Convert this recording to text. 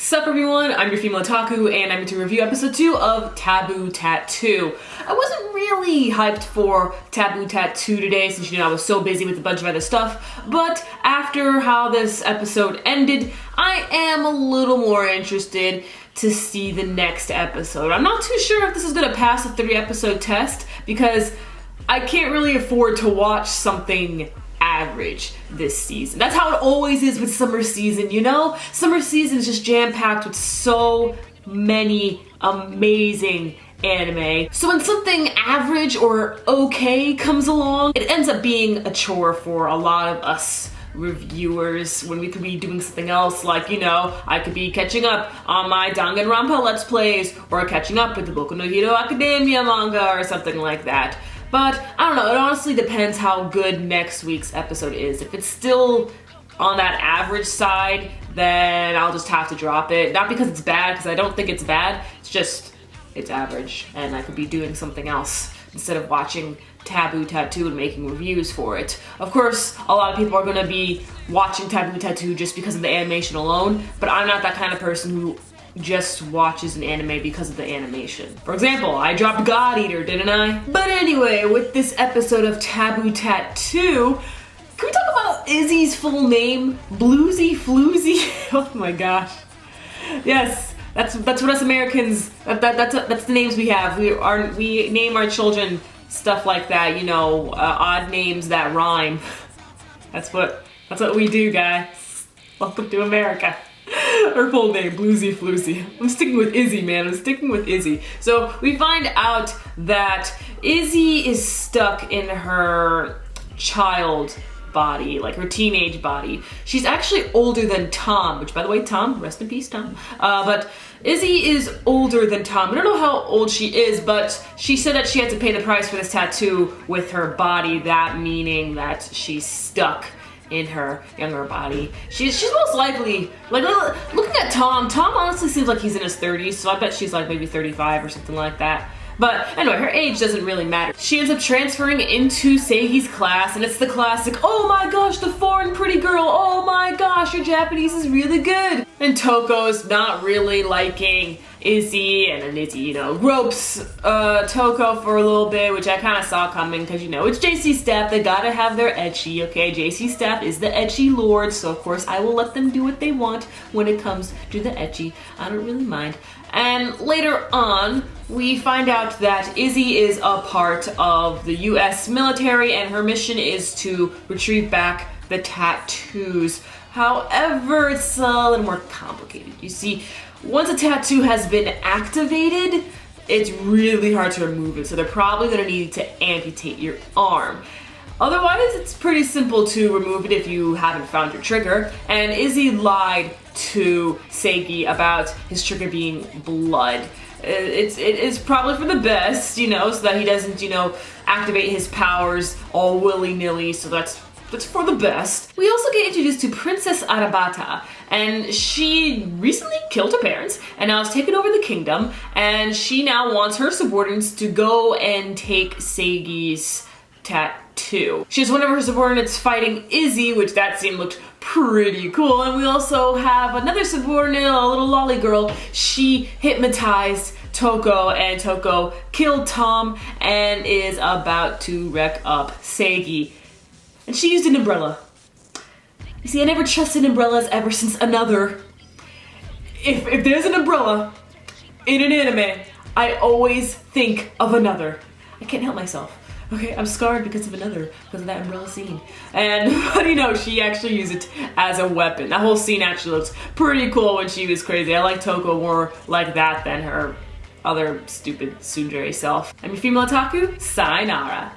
Sup everyone, I'm your female otaku, and I'm here to review episode 2 of Taboo Tattoo. I wasn't really hyped for Taboo Tattoo today since, I was so busy with a bunch of other stuff, but after how this episode ended, I am a little more interested to see the next episode. I'm not too sure if this is going to pass the 3-episode test, because I can't really afford to watch something average this season. That's how it always is with summer season, Summer season is just jam-packed with so many amazing anime. So when something average or okay comes along, it ends up being a chore for a lot of us reviewers when we could be doing something else, like, I could be catching up on my Danganronpa Let's Plays, or catching up with the Boku no Hero Academia manga, or something like that. But, I don't know, it honestly depends how good next week's episode is. If it's still on that average side, then I'll just have to drop it. Not because it's bad, because I don't think it's bad, it's just, it's average, and I could be doing something else instead of watching Taboo Tattoo and making reviews for it. Of course, a lot of people are gonna be watching Taboo Tattoo just because of the animation alone, but I'm not that kind of person who just watches an anime because of the animation. For example, I dropped God Eater, didn't I? But anyway, with this episode of Taboo Tattoo, can we talk about Izzy's full name? Bluesy Floozy? Oh my gosh. Yes, that's what us Americans, that's the names we have. We name our children stuff like that, odd names that rhyme. That's what we do, guys. Welcome to America. Her full name, Bluesy Floozy. I'm sticking with Izzy, man. I'm sticking with Izzy. So we find out that Izzy is stuck in her child body, like her teenage body. She's actually older than Tom, which, by the way, Tom, rest in peace, Tom. But Izzy is older than Tom. I don't know how old she is, but she said that she had to pay the price for this tattoo with her body, that meaning that she's stuck in her younger body. She's most likely, like, looking at Tom honestly seems like he's in his 30s, so I bet she's like maybe 35 or something like that. But anyway, her age doesn't really matter. She ends up transferring into Seigi's class, and it's the classic, oh my gosh, the foreign pretty girl, oh my gosh, your Japanese is really good. And Toko's not really liking Izzy, and then Izzy, gropes Toko for a little bit, which I kind of saw coming, because, it's JC staff, they gotta have their ecchi, okay? JC staff is the ecchi lord, so of course I will let them do what they want when it comes to the ecchi. I don't really mind. And later on, we find out that Izzy is a part of the US military, and her mission is to retrieve back the tattoos. However, it's a little more complicated. You see, once a tattoo has been activated, it's really hard to remove it, so they're probably going to need to amputate your arm. Otherwise, it's pretty simple to remove it if you haven't found your trigger, and Izzy lied to Seigi about his trigger being blood. It is probably for the best, so that he doesn't, activate his powers all willy-nilly, so that's for the best. We also get introduced to Princess Arabata, and she recently killed her parents and now has taken over the kingdom, and she now wants her subordinates to go and take Seigi's tattoo. She has one of her subordinates fighting Izzy, which that scene looked pretty cool, and we also have another subordinate, a little lolly girl. She hypnotized Toko, and Toko killed Tom and is about to wreck up Seigi. And she used an umbrella. You see, I never trusted umbrellas ever since Another. If there's an umbrella in an anime, I always think of Another. I can't help myself. Okay, I'm scarred because of Another, because of that umbrella scene. And, but she actually used it as a weapon. That whole scene actually looks pretty cool when she was crazy. I like Toko more like that than her other stupid tsundere self. I'm your female otaku, sayonara.